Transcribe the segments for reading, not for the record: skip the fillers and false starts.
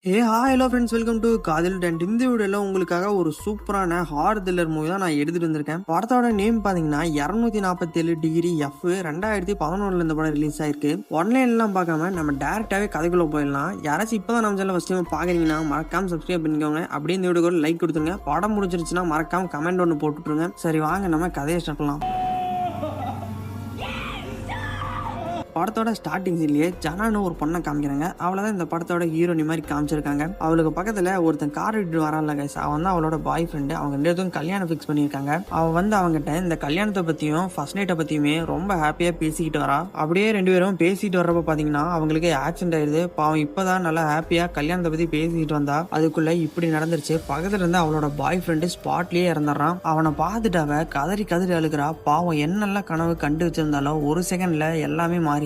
Hello friends, welcome to காதல் tent. இந்த வீடியோல உங்களுக்காக ஒரு சூப்பரான ஹார் த்ரில்லர் மூவி தான் நான் எடுத்துட்டு வந்திருக்கேன். படத்தோட நேம் பாத்தீங்கன்னா 247 டிகிரி F. 2011 இந்த படம் ரிலீஸ் ஆயிருக்கு. ஒன்லைன்லாம் பார்க்காம நம்ம டேரக்டாவே கதைக்குள்ள போயிடலாம். யாராச்சும் இப்பதான் நம்ம சேனல் ஃபர்ஸ்ட் டைம் பாக்குறீங்கன்னா மறக்காம சப்ஸ்கிரைப் பண்ணிக்கோங்க. அப்படியே இந்த வீடியோக்கு லைக் கொடுத்துருங்க. படம் முடிஞ்சிருச்சுன்னா மறக்காம கமெண்ட் ஒன்று போட்டுருங்க. சரி வாங்க நம்ம கதையை ஸ்டார்ட் பண்ணலாம். படத்தோட ஸ்டார்டிங் சீன்லயே ஜனான்னு ஒரு பொண்ணை காமிக்கிறாங்க. அவளை தான் இந்த படத்தோட ஹீரோனி மாதிரி காமிச்சிருக்காங்க. அவளுக்கு பக்கத்துல ஒருத்தன் கார் எடுத்து வரான்ல கைஸ், அவன் தான் அவளோட பாய் ஃப்ரெண்டு. அவங்க ரெண்டு பேரும் கல்யாணம் ஃபிக்ஸ் பண்ணியிருக்காங்க. அவன் வந்து அவங்ககிட்ட இந்த கல்யாணத்தை பத்தியும் ஃபர்ஸ்ட் நைட்டை பத்தியுமே ரொம்ப ஹாப்பியா பேசிக்கிட்டு வரா. அப்படியே ரெண்டு பேரும் பேசிட்டு வர்றப்ப பாத்தீங்கன்னா அவங்களுக்கு ஆக்சிடென்ட் ஆயிடுது. பாவம் இப்பதான் நல்லா ஹாப்பியா கல்யாணத்தை பத்தி பேசிக்கிட்டு வந்தா, அதுக்குள்ள இப்படி நடந்துருச்சு. பக்கத்துல இருந்து அவளோட பாய் ஃப்ரெண்டு ஸ்பாட்லயே இறந்துடுறான். அவனை பார்த்துட்டு அவ கதறி கதறி அழுகிறா. பாவம் என்னெல்லாம் கனவு கண்டு வச்சிருந்தாலும் ஒரு செகண்ட்ல எல்லாமே மாறி.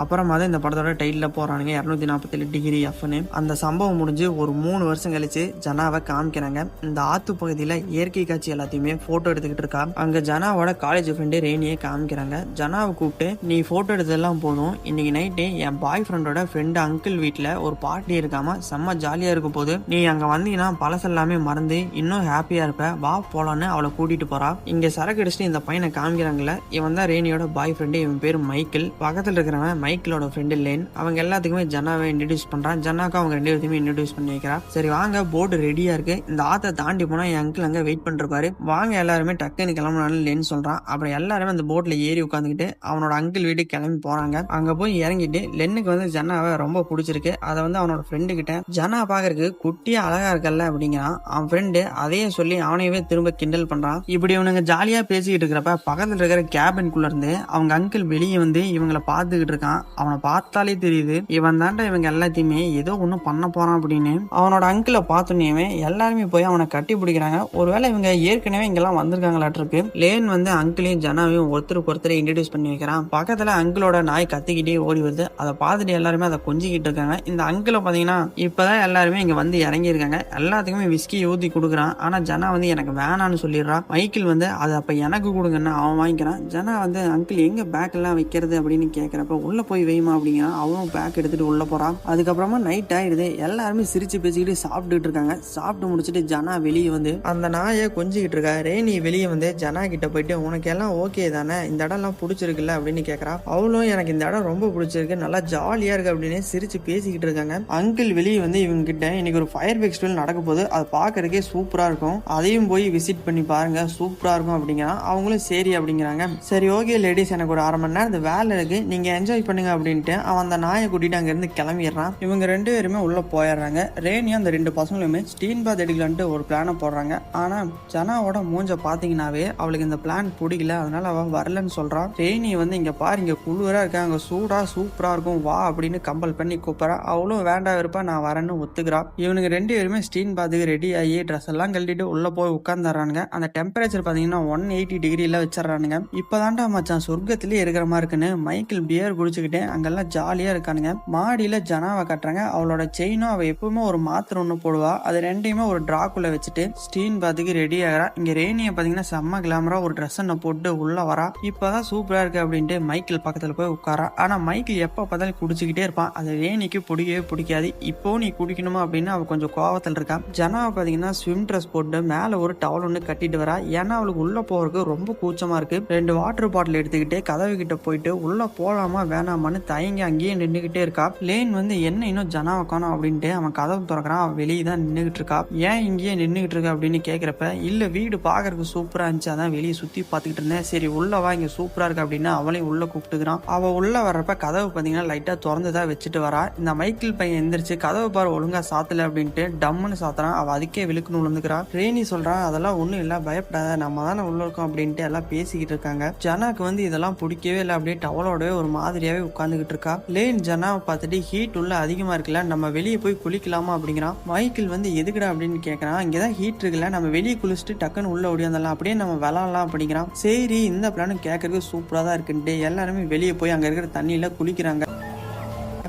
அப்புறமா தான் இந்த படத்தோட டைட்டில் போறானுங்க 247 டிகிரி Fன்னு. அந்த சம்பவம் முடிஞ்சு ஒரு 3 வருஷம் கழிச்சு ஜனாவை காமிக்கிறாங்க. இந்த ஆத்து பகுதியில இயற்கை காட்சி எல்லாத்தையுமே போட்டோ எடுத்துக்கிட்டு இருக்கா. அங்க ஜனாவோட காலேஜ் ஃப்ரெண்டு ரேனியை காமிக்கிறாங்க. ஜனாவை கூப்பிட்டு, நீ போட்டோ எடுத்ததெல்லாம் போதும், இன்னைக்கு நைட்டு என் பாய் ஃப்ரெண்டோட ஃப்ரெண்டு அங்கிள் வீட்டுல ஒரு பார்ட்டி இருக்காம செம்ம ஜாலியா இருக்கும் போது நீ அங்க வந்தீங்கன்னா பழசெல்லாமே மறந்து இன்னும் ஹாப்பியா இருப்ப, வா போலான்னு அவளை கூட்டிட்டு போறா. இங்க சரக்கு அடிச்சுட்டு இந்த பையனை காமிக்கிறாங்கல்ல, இவன் தான் ரேனியோட பாய் ஃப்ரெண்டு. இவன் பேரு மைக்கேல். பக்கத்துல இருக்கிறவன் மைக்கேலோட ஃப்ரெண்டு லேன். அவங்க எல்லாத்துக்குமே ஜனாவை இன்ட்ரடியூஸ் பண்றான். ஜனாக்கு அவங்க ரெண்டு பேருமே இன்ட்ரடியூஸ் பண்ணி வைக்கிறா. சரி வாங்க, போர்டு ரெடியா இருக்கு, இந்த ஆத்தை தாண்டி போனா என் அங்கிள் அங்க வெயிட் பண்ணிருப்பாரு, வாங்க எல்லாருமே டக்குன்னு கிளம்புனாலும் லேன் சொல்றான். அப்புறம் எல்லாருமே அந்த போட்ல ஏறி உட்காந்துக்கிட்டு அவனோட அங்கிள் வீட்டுக்கு கிளம்பி போறாங்க. அங்க போய் இறங்கிட்டு லென்னுக்கு வந்து ஜனாவை ரொம்ப பிடிச்சிருக்கு. அதை வந்து அவனோட ஃப்ரெண்டு கிட்ட, ஜனா பாக்குறதுக்கு குட்டியா அழகா இருக்கல்ல அப்படிங்கிறான். அவன் ஃப்ரெண்டு அதையே சொல்லி அவனையவே திரும்ப கிண்டல் பண்றான். இப்படி இவனுங்க ஜாலியா பேசிக்கிட்டு இருக்கிறப்ப பக்கத்துல இருக்கிற கேபின்குள்ள இருந்து அவங்க அங்கிள் வெளியே வந்து இவங்களை பார்த்துக்கிட்டு இருக்கான். அவனை பார்த்தாலே தெரியுது இவன் தாண்டா இவங்க எல்லாத்தையுமே ஏதோ ஒன்னும் பண்ண போறான் அப்படின்னு. அவனோட அங்கிளை பார்த்தோன்னே எல்லாருமே போய் அவனை கட்டி பிடிக்கிறாங்க. ஒருவேளை இவங்க ஏற்கனவே இங்கெல்லாம் வந்திருக்காங்களாட்டிருக்கு. லேன் வந்து அங்கிளையும் ஜனாவையும் ஒருத்தருக்கு ஒருத்தர் இன்ட்ரடியூஸ் பண்ணி வைக்கிறான். பக்கத்துல அங்கிளோட நாய் கத்திக்கிட்டே ஓடி வருது. அதை பார்த்துட்டு எல்லாருமே அதை கொஞ்சிக்கிட்டு இருக்காங்க. இந்த அங்கிளை பாத்தீங்கன்னா இப்பதான் எல்லாருமே இங்க வந்து இறங்கி இருக்காங்க. எல்லாத்துக்குமே விஸ்கி ஊத்தி கொடுக்குறான். ஆனா ஜனா வந்து எனக்கு வேணான்னு சொல்லிடுறான். மைக்கேல் வந்து அதை அப்ப எனக்கு கொடுங்கன்னு அவன் வாங்கிக்கிறான். ஜனா வந்து அங்கிள் எங்க பேக் எல்லாம் வைக்கிறது அப்படின்னு கேட்கிறப்ப உள்ள போய் வைமா அப்படிங்கிறான். அவனும் பேக் எடுத்துட்டு உள்ள போறான். அதுக்கப்புறமா நைட் ஆயிடுது. எல்லாருமே சிரிச்சு பேசிக்கிட்டு சாப்பிட்டுட்டு இருக்காங்க. சாப்பிட்டு முடிச்சுட்டு ஜனா வெளியே வந்து அந்த நாயை கொஞ்சிக்கிட்டு இருக்கா. ரேனி வெளியே வந்து ஜனா கிட்ட போயிட்டு, உனக்கு எல்லாம் ஓகே தானே, இந்த இடம் எல்லாம் பிடிச்சிருக்குல்ல அப்படின்னு கேட்கறா. அவளும் எனக்கு இந்த இடம் ரொம்ப பிடிச்சிருக்கு, நல்லா ஜாலியா இருக்கு அப்படின்னு சிரிச்சு பேசிக்கிட்டு இருக்காங்க. அங்கிள் வெளியே வந்து இவங்க கிட்ட, இன்னைக்கு ஒரு ஃபயர் ஃபெஸ்டிவல் நடக்க போது, அது பாக்குறதுக்கே சூப்பரா இருக்கும், அதையும் போய் விசிட் பண்ணி பாருங்க, சூப்பரா இருக்கும் அப்படிங்கிறான். அவங்களும் சரி அப்படிங்கிறாங்க. சரி ஓகே லேடிஸ், எனக்கு ஒரு 1/2 மணி நேரம் இந்த வேலை இருக்கு, நீங்க என்ஜாய் பண்ணுங்க அப்படின்ட்டு அவன் அந்த நாயை கூட்டிட்டு அங்க இருந்து கிளம்பிடுறான். இவங்க ரெண்டு பேருமே உள்ள போயிடுறாங்க. ரேனியும் அந்த 2 பசங்களுமே ஸ்டீன் பாத் எடுக்கலான்ட்டு ஒரு பிளானை போடுறாங்க. ஆனா ஜனாவோட மூஞ்ச பாத்தீங்கன்னாவே அவளுக்கு இந்த பிளான் பிடிக்கல, அதனால அவ வரலன்னு சொல்றான். ரேனி வந்து, இங்க பாரு, இங்க குளிரா இருக்க, அங்க சூடா சூப்பரா இருக்கும், வா அப்படின்னு கம்பல் பண்ணி கூப்பிடறா. அவளும் வேண்டாம் இருப்பா, நான் வரேன்னு ஒத்துக்கிறா. இவனுக்கு 2 பேருமே ஸ்டீன் பாத்துக்கு ரெடி ஆகி ட்ரெஸ் எல்லாம் கழட்டிட்டு உள்ள போய் உட்கார்ந்துறானுங்க. அந்த டெம்பரேச்சர் பாத்தீங்கன்னா 180 டிகிரில வச்சிடறானுங்க. இப்பதான்டா மச்சான் சொர்க்கத்திலேயே இருக்கிற மாதிரி இருக்குன்னு மைக்கேல் பியர் குடிச்சுக்கிட்டே அங்கெல்லாம் ஜாலியா இருக்கானுங்க. மாடியில ஜனாவை கட்டுறாங்க. அவளோட செயினும் அவ எப்பவுமே ஒரு மாத்திரை ஒண்ணு போடுவா, அது ரெண்டையுமே ஒரு டிராக்குள்ள வச்சுட்டு ஸ்டீன் பாத்துக்கு ரெடி ஆகிறா. இங்க ரேனியை பாத்தீங்கன்னா செம்ம கிளாமரா ஒரு ட்ரெஸ் போட்டு உள்ள வரா. இப்பதான் சூப்பரா இருக்கு அப்படின்ட்டு மைக்கேல் பக்கத்துல போய் உட்காரா. ஆனா மைக்கேல் எப்ப பார்த்தாலும் குடிச்சுக்கிட்டே இருப்பான். அது ரேனிக்கு பிடிக்கவே பிடிக்காது. இப்போ நீ குடிக்கணுமா அப்படின்னு அவ கொஞ்சம் கோவத்தில் இருக்கா. ஜனாவை பாத்தீங்கன்னா ஸ்விம் ட்ரெஸ் போட்டு மேல ஒரு டவல் ஒண்ணு கட்டிட்டு வரா. ஏன்னா அவளுக்கு உள்ள போறதுக்கு ரொம்ப கூச்சமா இருக்கு. 2 வாட்டர் பாட்டில் எடுத்துக்கிட்டு கதவு கிட்ட போயிட்டு உள்ள போலாமா வேணாமான்னு தயங்கி அங்கேயே நின்றுகிட்டே இருக்கா. லேன் வந்து என்ன இன்னும் ஜனாவை காணோம் அப்படின்ட்டு அவன் கதவு திறக்கிறான். அவன் வெளியே தான் நின்றுகிட்டு இருக்கா. ஏன் இங்கேயே நின்றுகிட்டு இருக்கா அப்படின்னு கேட்கிறப்ப, இல்ல வீடு பாக்குறதுக்கு சூப்பரா இருந்துச்சு, அதான் வெளியே சுத்தி பாத்துக்கிட்டு இருந்தேன், சரி உள்ள வா, இங்க சூப்பரா இருக்கு அப்படின்னு அவளையும் உள்ள கூப்பிட்டுக்கிறான். அவ உள்ள வர்றப்ப கதவு பாத்தீங்கன்னா லைட்டா திறந்துதான் வச்சுட்டு வரா. இந்த மைக்கேல் பையன் எந்திரிச்சு கதவு பாரு ஒழுங்கா சாத்தல அப்படின்ட்டு டம்முன்னு சாத்துறான். அவ அதுக்கே விழுக்குன்னு விழுந்துக்கிறா. ரேனி சொல்றான், அதெல்லாம் ஒண்ணும் இல்ல, பயப்படாத, நம்ம தானே உள்ள இருக்கோம் அப்படின்ட்டு எல்லாம் பேசிக்கிட்டு இருக்காங்க. ஜனாக்கு வந்து இதெல்லாம் பிடிக்கவே இல்லை. அப்படியே டவலோடவே ஒரு மாதிரியாவே உட்காந்துக்கிட்டு இருக்கா. லேன் ஜனாவை பார்த்துட்டு, ஹீட் உள்ள அதிகமா இருக்குல்ல, நம்ம வெளியே போய் குளிக்கலாமா அப்படிங்கிறான். மைக்கேல் வந்து எதுக்குடா அப்படின்னு கேட்கறான். இங்கதான் ஹீட் இருக்குல்ல, நம்ம வெளியே குளிச்சுட்டு டக்குன்னு உள்ள ஓடியாந்தலாம், அப்படியே நம்ம விளாடலாம் அப்படிங்கிறான். சரி இந்த பிளான் கேட்கறதுக்கு சூப்பரா தான் இருக்குன்ட்டு எல்லாருமே வெளியே போய் அங்க இருக்கிற தண்ணியில குளிக்கிறாங்க.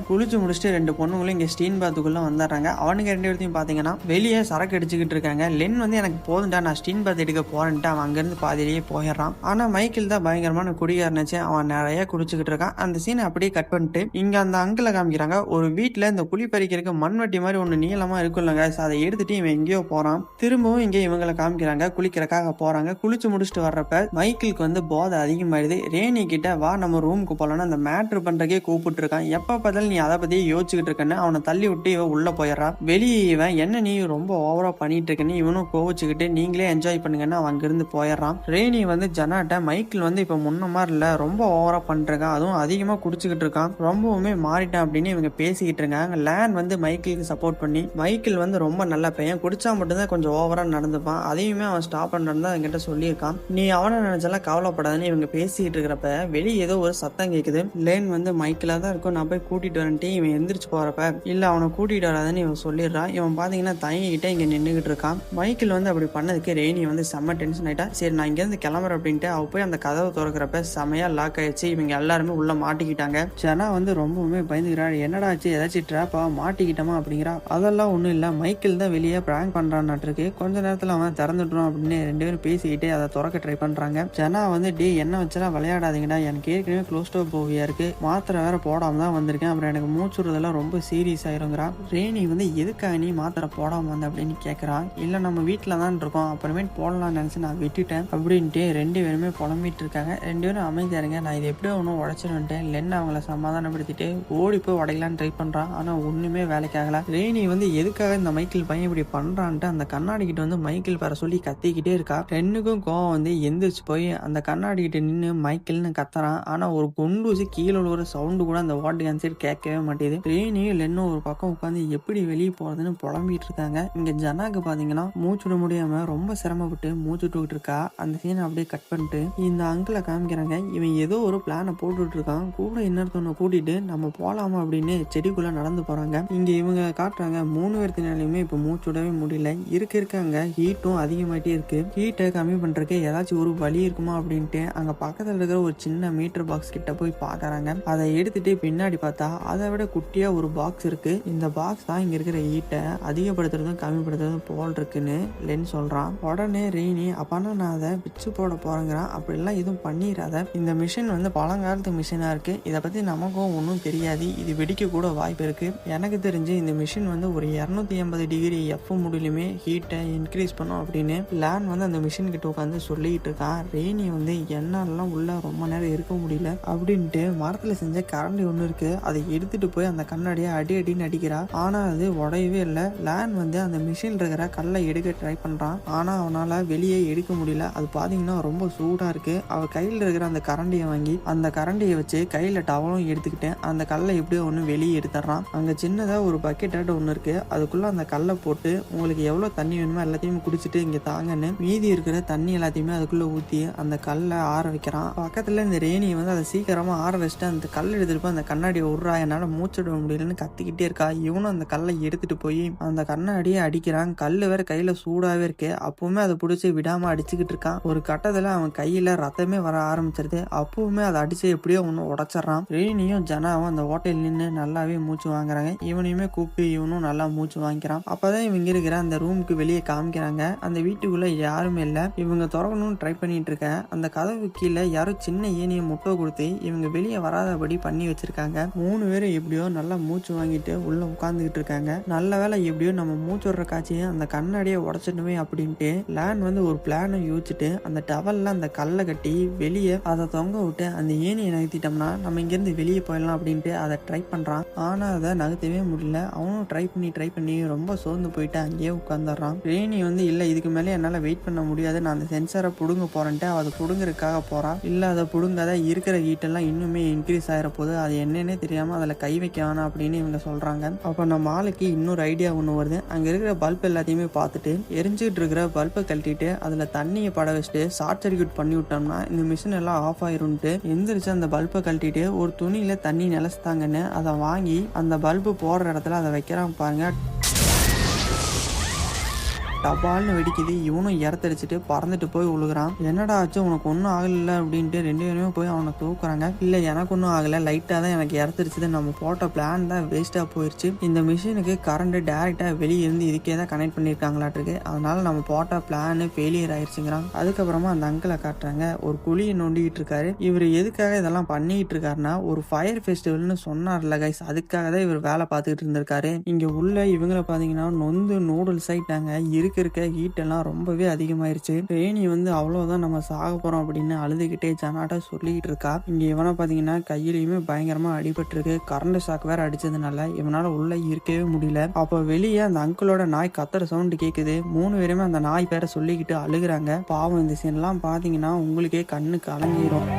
குளிச்சு முடிச்சுட்டு 2 பொண்ணுங்களும் இங்கே ஸ்டீன் பாத்துக்குள்ள வந்துடுறாங்க. அவனுங்க 2 பேர்த்தையும் பார்த்தீங்கன்னா வெளியே சரக்கு அடிச்சுக்கிட்டு இருக்காங்க. லென் வந்து எனக்கு போதுண்டா நான் ஸ்டீன் பாத் எடுக்க போறேன்ட்டு அவன் அங்கேருந்து பாதிலேயே போயிடுறான். ஆனால் மைக்கேல் தான் பயங்கரமான குடிகாரனுச்சு. அவன் நிறைய குடிச்சுக்கிட்டு இருக்கான். அந்த சீனை அப்படியே கட் பண்ணிட்டு இங்கே அந்த அங்கிளை காமிக்கிறாங்க. ஒரு வீட்டில் இந்த குழி பறிக்கிறதுக்கு மண்வெட்டி மாதிரி ஒன்று நீளமாக இருக்குல்லங்க, அதை எடுத்துட்டு இவன் எங்கேயோ போகிறான். திரும்பவும் இங்கே இவங்களை காமிக்கிறாங்க. குளிக்கிறக்காக போகிறாங்க. குளிச்சு முடிச்சுட்டு வர்றப்ப மைக்கேலுக்கு வந்து போதை அதிகமாயிடுது. ரேனி கிட்ட வா நம்ம ரூமுக்கு போகலான்னு அந்த மேட்ரு பண்ணுறக்கே கூப்பிட்டு இருக்கான். எப்போ பார்த்தாலும் நீ அதை பற்றி யோசிச்சுக்கிட்டு இருக்கன்னு அவனை தள்ளி விட்டு இவன் உள்ளே போயிடுறான். வெளியே இவன் என்ன நீ ரொம்ப ஓவரா பண்ணிட்டு இருக்கன்னு இவனும் கோவிச்சுக்கிட்டு நீங்களே என்ஜாய் பண்ணுங்கன்னு அவன் அங்கிருந்து போயிடுறான். ரேனி வந்து ஜனாட்ட மைக்கேல் வந்து இப்போ முன்ன மாதிரி இல்லை, ரொம்ப ஓவரா பண்ணிருக்கான், அதுவும் அதிகமாக குடிச்சுக்கிட்டு இருக்கான், ரொம்பவுமே மாறிட்டான் அப்படின்னு இவங்க பேசிக்கிட்டு இருக்காங்க. லேன் வந்து மைக்கேலுக்கு சப்போர்ட் பண்ணி மைக்கேல் வந்து ரொம்ப நல்ல பையன், குடிச்சா மட்டும்தான் கொஞ்சம் ஓவரா நடந்துப்பான், அதையுமே அவன் ஸ்டாப் பண்ணுறன்னு தான் என்கிட்ட சொல்லியிருக்கான், நீ அவனை நினைச்சாலாம் கவலைப்படாதுன்னு இவங்க பேசிக்கிட்டு இருக்கிறப்ப வெளியே ஏதோ ஒரு சத்தம் கேட்குது. லேன் வந்து மைக்கேலாக தான் இருக்கும், நான் போய் கூட்டிட்டு வரேன்ட்டு இவன் எந்திரிச்சு போறப்ப இல்லை அவனை கூட்டிட்டு வராதுன்னு இவன் சொல்லிடுறான். இவன் பார்த்தீங்கன்னா தயங்கிக்கிட்ட இங்கே நின்றுகிட்டு இருக்கான். மைக்கேல் வந்து அப்படி பண்ணதுக்கு ரேனி வந்து செம்ம டென்ஷன் ஆயிட்டா. சரி நான் இங்கேருந்து கிளம்புறேன் அப்படின்ட்டு அவ போய் அந்த கதவை திறக்கிறப்ப செமையா லாக் ஆயிடுச்சு. இவங்க எல்லாருமே உள்ள மாட்டிக்கிட்டாங்க. ஜனா வந்து ரொம்பவுமே பயந்துக்கிறாள். என்னடா ஆச்சு, ஏதாச்சும் ட்ராப்பா மாட்டிக்கிட்டோமா அப்படிங்கிறா. அதெல்லாம் ஒன்றும் இல்லை, மைக்கேல் தான் வெளியே பிராங்க் பண்றான்னுருக்கு, கொஞ்ச நேரத்தில் அவன் திறந்துட்டுரும் அப்படின்னு 2 பேரும் பேசிக்கிட்டு அதை திறக்க ட்ரை பண்றாங்க. ஜனா வந்து டே என்ன வச்செல்லாம் விளையாடாதீங்கடா, எனக்கு ஏற்கனவே க்ளோஸ்டோ போவியா இருக்கு, மாத்திரை வேற போடாம தான் வந்திருக்கேன், அப்புறம் எனக்கு மூச்சுறதெல்லாம் ரொம்ப சீரியஸ் ஆயிருங்கிறா. ரேனி வந்து எதுக்காக நீ மாத்திரை போடாம வந்த அப்படின்னு கேட்குறான். இல்லை நம்ம வீட்டில் தான் இருக்கோம், அப்புறமேட்டு போடலாம்னு நினச்சி நான் விட்டுட்டேன் அப்படின்ட்டு 2 பேருமே புலம்பிட்டு இருக்காங்க. 2 பேரும் அமைதியா இருங்க, நான் இது எப்படியோ ஒன்றும் உடச்சிடுன்ட்டேன். லென் அவங்கள சமாதானப்படுத்திட்டு ஓடி போய் உடைக்கலான்னு ட்ரை பண்ணுறான். ஆனால் ஒன்றுமே வேலைக்காகல. ரேனி வந்து எதுக்காக இந்த மைக்கேல் பையன் இப்படி பண்ணுறான்ட்டு அந்த கண்ணாடி கிட்ட வந்து மைக்கேல் வர சொல்லி கத்திக்கிட்டே இருக்கா. ரெண்டுக்கும் கோவம் வந்து எந்திரிச்சு போய் அந்த கண்ணாடி கிட்ட நின்று மைக்கேல்னு கத்துறான். ஆனால் ஒரு குண்டூசி கீழே ஒரு சவுண்டு கூட அந்த வாட்டுக்கு அந்த சைடு கேட்கவே மாட்டேது. ரேனியும் லென்னும் ஒரு பக்கம் உட்காந்து எப்படி வெளியே போறதுன்னு புலம்பிட்டு இருக்காங்க. இங்க ஜனாக்கு பாத்தீங்கன்னா மூச்சுட முடியாம ரொம்ப சிரமப்பட்டு மூச்சுட்டு இருக்கா. அந்த சீனை அப்படியே கட் பண்ணிட்டு இந்த அங்கிளை காமிக்கிறாங்க. இவன் ஏதோ ஒரு பிளானை போட்டுட்டு இருக்கான். கூட இன்னொருத்தவனை கூட்டிட்டு நம்ம போலாமா அப்படின்னு செடிக்குள்ள நடந்து போறாங்க. இங்க இவங்க காட்டுறாங்க 3 பேர்த்தினாலுமே இப்ப மூச்சுடவே முடியல. இருக்காங்க ஹீட்டும் அதிகமாயிட்டே இருக்கு. ஹீட்டை கம்மி பண்றதுக்கு ஏதாச்சும் ஒரு வழி இருக்குமா அப்படின்ட்டு அங்க பக்கத்துல இருக்கிற ஒரு சின்ன மீட்டர் பாக்ஸ் கிட்ட போய் பாக்குறாங்க. அதை எடுத்துட்டு பின்னாடி பார்த்தா அதை விட குட்டியா ஒரு பாக்ஸ் இருக்கு. இந்த பாக்ஸ் தான் இங்க இருக்கிற ஹீட்டை அதிகப்படுத்துறதும் கம்மிப்படுத்துறதும் போல் இருக்குன்னு லென் சொல்றான். உடனே ரெய்னி அப்பனா நான் அதை பிச்சு போட போறேங்கிறான். அப்படிலாம் எதுவும் பண்ணிடாத, இந்த மிஷின் வந்து பழங்காலத்து மிஷினா இருக்கு, இதை பத்தி நமக்கும் ஒன்றும் தெரியாது, இது வெடிக்க கூட வாய்ப்பு இருக்கு. எனக்கு தெரிஞ்சு இந்த மிஷின் வந்து ஒரு 280 டிகிரி எஃப் முடியலுமே ஹீட்டை இன்க்ரீஸ் பண்ணும் அப்படின்னு லேன் வந்து அந்த மிஷின் கிட்ட உட்காந்து சொல்லிட்டு இருக்கான். ரெய்னி வந்து என்னாலலாம் உள்ள ரொம்ப நேரம் இருக்க முடியல அப்படின்ட்டு மரத்துல செஞ்ச கரண்டி ஒன்று இருக்கு, அதை எடுத்துட்டு போய் அந்த கண்ணாடியை அடின்னு அடிக்கிறா. ஆனா அது உடையவே இல்லை. லேன் வந்து அந்த மிஷின் இருக்கிற கல்லை எடுக்க ட்ரை பண்றான். ஆனா அவனால வெளியே எடுக்க முடியல. அது பாத்தீங்கன்னா ரொம்ப சூடா இருக்கு. அவ கையில இருக்கிற அந்த கரண்டியை வாங்கி அந்த கரண்டியை வச்சு கையில டவலும் எடுத்துக்கிட்டு அந்த கல்லை எப்படியோ ஒன்று வெளியே எடுத்துறான். அங்க சின்னதா ஒரு பக்கெட் ஒன்று இருக்கு, அதுக்குள்ள அந்த கல்லை போட்டு உங்களுக்கு எவ்வளவு தண்ணி வேணுமோ எல்லாத்தையும் குடிச்சிட்டு இங்க தாங்கன்னு மீதி இருக்கிற தண்ணி எல்லாத்தையுமே அதுக்குள்ள ஊத்தி அந்த கல்லை ஆற வைக்கிறான். பக்கத்துல இந்த ரேணி வந்து அதை சீக்கிரமா ஆற வச்சுட்டு அந்த கல் எடுத்துட்டு போய் அந்த கண்ணாடியை விட்றா, என்னால மூச்சிட முடியலன்னு கத்திக்கிட்டே இருக்கா. இவனும் அந்த கல்லை எடுத்துட்டு போய் அந்த கண்ணாடியை அடிக்கிறான். கல்லு வேற கையில சூடாவே இருக்கு. அப்பவுமே அதை பிடிச்சி விடாம அடிச்சுக்கிட்டு இருக்கான். ஒரு கட்டத்துல அவன் கையில ரத்தமே வர ஆரம்பிச்சிருது. அப்பவுமே அதை அடிச்சு எப்படியோ ஒண்ணு உடைச்சிடறான். ரேனியும் ஜனாவும் அந்த ஹோட்டல் நின்று நல்லாவே மூச்சு வாங்குறாங்க. இவனையுமே கூப்பிட்டு இவனும் நல்லா மூச்சு வாங்கிக்கிறான். அப்பதான் இவங்க இருக்கிற அந்த ரூமுக்கு வெளியே காமிக்கிறாங்க. அந்த வீட்டுக்குள்ள யாருமே இல்ல. இவங்க திறக்கணும்னு ட்ரை பண்ணிட்டு இருக்க அந்த கதவு கீழே யாரோ சின்ன ஏனியை முட்டை கொடுத்து இவங்க வெளியே வராதபடி பண்ணி வச்சிருக்காங்க. 3 பேரும் எப்படியோ நல்லா மூச்சு வாங்கிட்டு உள்ள உட்கார்ந்துகிட்டு இருக்காங்க. நல்ல வேலை எப்படியோ நம்ம மூச்சு விடுற காட்சியை அந்த கண்ணாடியை உடைச்சிடுமே அப்படின்ட்டு லேன் வந்து ஒரு பிளானை யோசிச்சுட்டு அந்த டவல்ல அந்த கல்லை கட்டி வெளியே அதை தொங்க விட்டு அந்த ஏனியை நகர்த்திட்டோம்னா நம்ம இங்கிருந்து வெளியே போயிடலாம் அப்படின்ட்டு அதை ட்ரை பண்றான். ஆனா அதை நகர்த்தவே முடியல. அவனும் ட்ரை பண்ணி ரொம்ப சோர்ந்து போயிட்டு அங்கேயே உட்காந்துடுறான். ரேனி வந்து இல்ல இதுக்கு மேலே என்னால வெயிட் பண்ண முடியாது, நான் அந்த சென்சரை புடுங்க போறேன்ட்டு அதை புடுங்கறதுக்காக போறான். இல்ல அதை புடுங்காத, இருக்கிற ஹீட்டெல்லாம் இன்னுமே இன்க்ரீஸ் ஆகிற போது அது என்னன்னே தெரியாம அதுல கை வைக்க வேணாம் அப்படின்னு இவங்க சொல்றாங்க. அப்ப நம்ம ஆளுக்கு இன்னொரு ஐடியா ஒண்ணு வருது. அங்க இருக்கிற பல்ப் எல்லாத்தையுமே பார்த்துட்டு எரிஞ்சுட்டு இருக்கிற பல்பை கழட்டிட்டு அதுல தண்ணியை பட வச்சுட்டு ஷார்ட் சர்க்யூட் பண்ணி விட்டோம்னா இந்த மிஷின் எல்லாம் ஆஃப் ஆயிரும்ட்டு எந்திரிச்சு அந்த பல்பை கழட்டிட்டு ஒரு துணியில தண்ணி நிலஸ்தாங்கன்னு அதை வாங்கி அந்த பல்பு போடுற இடத்துல அதை வைக்கிறான் பாருங்க. டபால்னு வெடிக்குது. இவனும் இறத்தடிச்சிட்டு பறந்துட்டு போய் விழுகிறான். என்னடா ஆச்சு, உனக்கு ஒன்றும் ஆகல அப்படின்ட்டு 2 பேருமே போய் அவனை தூக்குறாங்க. இல்லை எனக்கு ஒன்றும் ஆகலை, லைட்டாக தான் எனக்கு இறத்துருச்சு, நம்ம போட்ட பிளான் தான் வேஸ்ட்டாக போயிடுச்சு. இந்த மிஷினுக்கு கரண்ட் டேரெக்டாக வெளியே இருந்து இதுக்கே தான் கனெக்ட் பண்ணியிருக்காங்களாட்டிருக்கு, அதனால நம்ம போட்ட பிளான் ஃபெயிலியர் ஆயிடுச்சுங்கிறான். அதுக்கப்புறமா அந்த அங்கிளை காட்டுறாங்க, ஒரு குழியை நோண்டிக்கிட்டு இருக்காரு. இவர் எதுக்காக இதெல்லாம் பண்ணிக்கிட்டு இருக்காருன்னா, ஒரு ஃபயர் ஃபெஸ்டிவல்னு சொன்னார்ல கைஸ், அதுக்காக தான் இவர் வேலை பார்த்துக்கிட்டு இருந்திருக்காரு. இங்கே உள்ள இவங்களை பார்த்தீங்கன்னா நொந்து நூடுல்ஸ் ஆயிட்டாங்க. இருக்க ஹீட் எல்லாம் ரொம்பவே அதிகமாயிருச்சு. ரெய்னி வந்து அவ்வளோதான் நம்ம சாக போகிறோம் அப்படின்னு அழுதுகிட்டே ஜனாட்ட சொல்லிக்கிட்டு இருக்கா. இங்கே இவனை பார்த்தீங்கன்னா கையிலையுமே பயங்கரமாக அடிபட்டிருக்கு. கரண்ட் ஷாக் வேற அடிச்சதுனால இவனால் உள்ள இருக்கவே முடியல. அப்போ வெளியே அந்த அங்கிளோட நாய் கத்துற சவுண்டு கேட்குது. 3 பேருமே அந்த நாய் பேரை சொல்லிக்கிட்டு அழுகுறாங்க. பாவம், இந்த சீன்லாம் பார்த்தீங்கன்னா உங்களுக்கே கண்ணுக்கு அலங்கிரும்.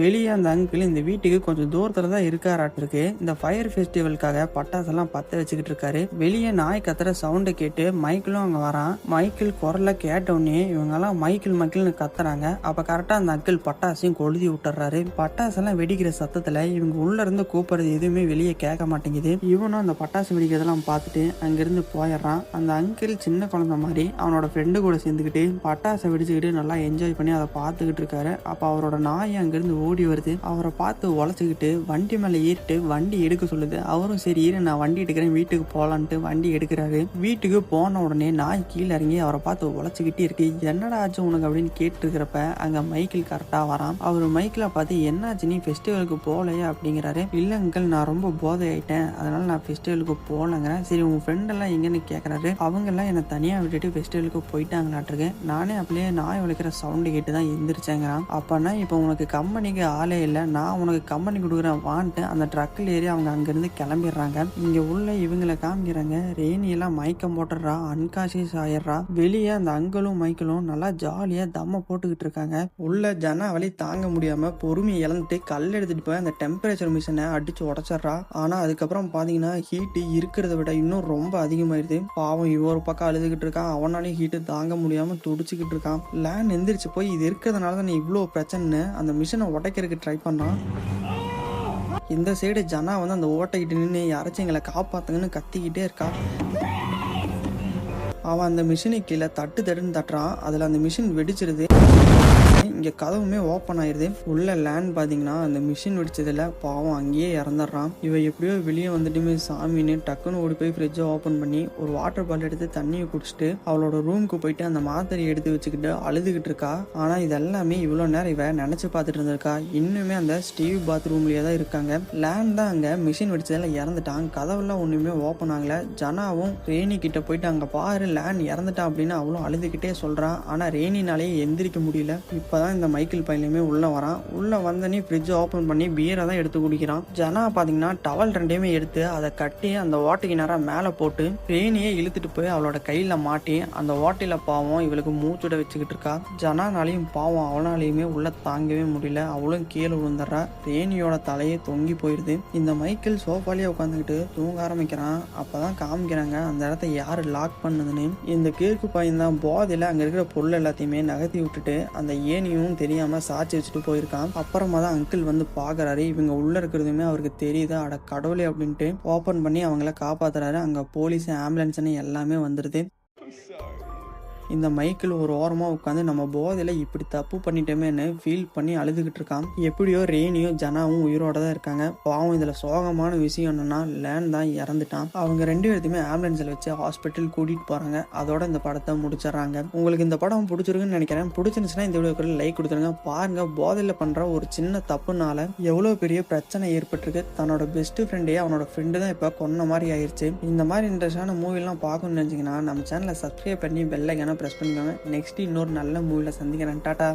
வெளியே அந்த அங்கிள் இந்த வீட்டுக்கு கொஞ்சம் தூரத்துல தான் இருக்காராட்டிருக்கு. இந்த ஃபயர் ஃபெஸ்டிவலுக்காக பட்டாசெல்லாம் பத்த வச்சுக்கிட்டு இருக்காரு. வெளியே நாய் கத்துற சவுண்டை கேட்டு மைக்கிளும் அங்க வரான். மைக்கிள் குரலை கேட்டவுடனே இவங்கெல்லாம் மைக்கிள்னு கத்துறாங்க. அப்ப கரெக்டா அந்த அங்கிள் பட்டாசையும் கொளுதி விட்டுறாரு. பட்டாசெல்லாம் வெடிக்கிற சத்தத்துல இவங்க உள்ள இருந்து கூப்பிடுறது எதுவுமே வெளியே கேட்க மாட்டேங்குது. இவனும் அந்த பட்டாசு வெடிக்கிறதெல்லாம் பார்த்துட்டு அங்கிருந்து போயிடுறான். அந்த அங்கிள் சின்ன குழந்தை மாதிரி அவனோட ஃப்ரெண்டு கூட சேர்ந்துக்கிட்டு பட்டாசை வெடிச்சுக்கிட்டு நல்லா என்ஜாய் பண்ணி அதை பார்த்துக்கிட்டு இருக்காரு. அப்ப அவரோட நாய் அங்கிருந்து ஓடி வருது. அவரை பார்த்து உழைச்சிக்கிட்டு வண்டி மேல ஏறிட்டு வண்டி எடுக்க சொல்லுது. அவரும் சரி இரு, நான் வண்டி எடுக்கிறேன், வீட்டுக்கு போலான்ட்டு வண்டி எடுக்கிறாரு. வீட்டுக்கு போன உடனே நாய் கீழே இறங்கி அவரை பார்த்து உழைச்சிக்கிட்டே இருக்கு. என்னடா ஆச்சு உனக்கு அப்படின்னு கேட்டு இருக்கிறப்ப அங்க மைக்கிள் கரெக்டா வரான். அவர் மைக்கிளை பார்த்து என்னாச்சு, நீ ஃபெஸ்டிவலுக்கு போகலையா அப்படிங்கிறாரு. இல்ல அங்கிள், நான் ரொம்ப போதை ஆயிட்டேன், அதனால நான் ஃபெஸ்டிவலுக்கு போகலங்கிறேன். சரி உன் ஃப்ரெண்ட் எல்லாம் எங்கன்னு கேட்கறாரு. அவங்க எல்லாம் என்னை தனியா விட்டுட்டு ஃபெஸ்டிவலுக்கு போயிட்டாங்களாட்டிருக்கேன். நானே அப்படியே நாய் உழைக்கிற சவுண்டு கேட்டு தான் எந்திரிச்சேங்கிறான். அப்பனா இப்போ உனக்கு கம்பெனிக்கு ஆளே இல்லை, நான் உனக்கு கம்பெனி கொடுக்குறேன் வான்ட்டு அந்த ட்ரக்கில் ஏறி அவங்க அங்கிருந்து கிளம்பிடுறாங்க. இங்க உள்ள இவங்களை காமிக்கிறாங்க. ரெய்னி எல்லாம் மயக்கம் போட்டுறா, அன்கான்சியஸ் ஆயிடுறா. வெளியே அந்த அங்கிளும் மைக்கிளும் நல்லா ஜாலியா தம்ம போட்டுக்கிட்டு இருக்காங்க. உள்ள ஜன வலி தாங்க முடியாம பொறுமையை இழந்துட்டு கல் எடுத்துட்டு போய் அந்த டெம்பரேச்சர் மிஷினை அடிச்சு உடச்சிட்றா. ஆனா அதுக்கப்புறம் பாத்தீங்கன்னா ஹீட் இருக்கிறத விட இன்னும் ரொம்ப அதிகமாயிருது. பாவம் இவ ஒரு பக்கம் அழுதுகிட்டு இருக்கான், அவனாலையும் ஹீட்டு தாங்க முடியாம துடிச்சுக்கிட்டு இருக்கான். லேண்ட் எந்திரிச்சு போய் இது இருக்கிறதுனால தான் இவ்வளோ பிரச்சனை அந்த மிஷினை உடைக்கிறதுக்கு ட்ரை பண்ணான். இந்த சைடு ஜனா வந்து அந்த ஓட்டைக்கிட்டு நின்று யாராச்சும் எங்களை காப்பாத்துங்கன்னு கத்திக்கிட்டே இருக்கா. அவன் அந்த மிஷினுக்கு கீழே தட்டுன்னு தட்டுறான். அதுல அந்த மிஷின் வெடிச்சிருது. இங்க கதவுமே ஓப்பன் ஆயிருது. உள்ள லேண்ட் பாத்தீங்கன்னா அந்த மிஷின் வெடிச்சதுல பாவம் அங்கேயே இறந்துடுறான். இவ எப்படியோ வெளியே வந்துட்டுமே சாமின்னு டக்குன்னு ஓடி போய் ஃப்ரிட்ஜை ஓப்பன் பண்ணி ஒரு வாட்டர் பாட்டில் எடுத்து தண்ணியை குடிச்சிட்டு அவளோட ரூமுக்கு போயிட்டு அந்த மாத்திரையை எடுத்து வச்சுக்கிட்டு அழுதுகிட்டு இருக்கா. ஆனா இதெல்லாமே இவ்வளவு நேரம் இவ நினைச்சு பார்த்துட்டு இருந்திருக்கா. இன்னுமே அந்த ஸ்டீவ் பாத்ரூம்லயே தான் இருக்காங்க. லேண்ட் தான் அங்க மிஷின் வெடிச்சதுல இறந்துட்டான். கதவுலாம் ஒண்ணுமே ஓப்பன் ஆகல. ஜனாவும் ரெய்னி கிட்ட போயிட்டு அங்க பாரு லேண்ட் இறந்துட்டான் அப்படின்னு அவளும் அழுதுகிட்டே சொல்றான். ஆனா ரெய்னினாலேயே எந்திரிக்க முடியல. இப்பதான் இந்த மைக்கிள் பையனுமே உள்ள வரான். உள்ள வந்தனே ஃப்ரிட்ஜ் ஓப்பன் பண்ணி பீரை தான் எடுத்து குடிக்கிறான். ஜனா பாத்தீங்கன்னா டவல் 2யுமே எடுத்து அதை கட்டி அந்த ஓட்டைக்கு நேரம் மேல போட்டு ரெய்னியை இழுத்துட்டு போய் அவளோட கையில மாட்டி அந்த ஓட்டையில பாவம் இவளுக்கு மூச்சுட வச்சுக்கிட்டு இருக்கா. ஜனானாலையும் பாவம் அவனாலையுமே உள்ள தாங்கவே முடியல. அவளும் கீழே விழுந்துடுறா. ரெய்னியோட தலையே தொங்கி போயிருது. இந்த மைக்கிள் சோஃபாலேயே உட்காந்துக்கிட்டு தூங்க ஆரம்பிக்கிறான். அப்பதான் காமிக்கிறாங்க அந்த இடத்த யாரு லாக் பண்ணதுன்னு. இந்த கிறுக்கு பையன் தான் போதையில அங்க இருக்கிற பொருள் எல்லாத்தையுமே நகர்த்தி விட்டுட்டு அந்த ஏனியும் தெரியாம சாட்சி வச்சுட்டு போயிருக்கான். அப்புறமா தான் அங்கிள் வந்து பாக்குறாரு. இவங்க உள்ள இருக்கிறதுமே அவருக்கு தெரியுது. அட கடவுளே அப்படின்ட்டு ஓபன் பண்ணி அவங்கள காப்பாத்துறாரு. அங்க போலீஸ் ஆம்புலன்ஸ்ன்னு எல்லாமே வந்துருது. இந்த மைக்கிள் ஒரு ஓரமா உட்காந்து நம்ம போதையில இப்படி தப்பு பண்ணிட்டோமேன்னு ஃபீல் பண்ணி அழுதுகிட்டு இருக்கான். எப்படியோ ரெய்னியும் ஜனாவும் உயிரோட தான் இருக்காங்க. பாவம் இதுல சோகமான விஷயம் என்னன்னா லேண்ட் தான் இறந்துட்டான். அவங்க 2 பேருமே ஆம்புலன்ஸ்ல வச்சு ஹாஸ்பிட்டல் கூட்டிட்டு போறாங்க. அதோட இந்த படத்தை முடிச்சிடறாங்க. உங்களுக்கு இந்த படம் பிடிச்சிருக்குன்னு நினைக்கிறேன். பிடிச்சிருந்துச்சுன்னா இந்த வீடியோக்கு லைக் கொடுத்துருங்க. பாருங்க போதையில பண்ற ஒரு சின்ன தப்புனால எவ்வளவு பெரிய பிரச்சனை ஏற்பட்டிருக்கு. தன்னோட பெஸ்ட் ஃப்ரெண்டே அவனோட ஃப்ரெண்டு தான் இப்ப கொன்ன மாதிரி ஆயிடுச்சு. இந்த மாதிரி இன்ட்ரெஸ்டான மூவி எல்லாம் பார்க்கணும்னு நினைச்சீங்கன்னா நம்ம சேனலை சப்ஸ்கிரைப் பண்ணி பெல் ஐகானை பிரஸ் பண்ணிக்கோங்க. நெக்ஸ்ட் இன்னொரு நல்ல மூவில சந்திக்கிறேன். டாடா.